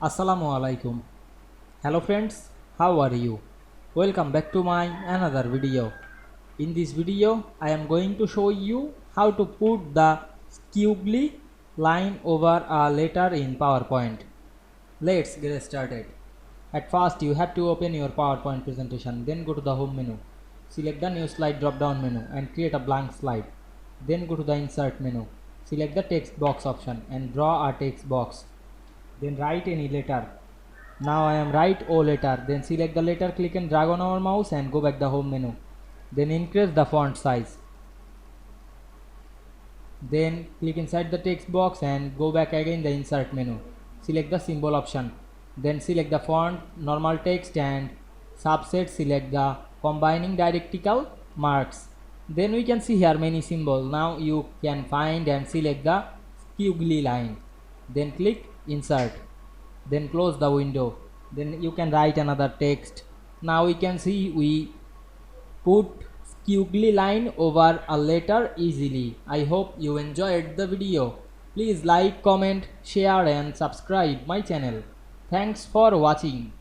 Assalamu Walaikum. Hello friends, how are you? Welcome back to my another video. In this video, I am going to show you how to put the squiggly line over a letter in PowerPoint. Let's get started. At first, you have to open your PowerPoint presentation, then go to the home menu. Select the new slide drop down menu and create a blank slide. Then go to the insert menu. Select the text box option and draw a text box. Then write any letter. Now I am write O letter. Then select the letter, click and drag on our mouse and go back the home menu. Then increase the font size. Then click inside the text box and go back again the insert menu. Select the symbol option. Then select the font, normal text and subset select the combining diacritical marks. Then we can see here many symbols. Now you can find and select the squiggly line. Then click insert, then close the window, then you can write another text. Now we can see we put squiggly line over a letter easily. I hope you enjoyed the video. Please like, comment, share and subscribe my channel. Thanks for watching.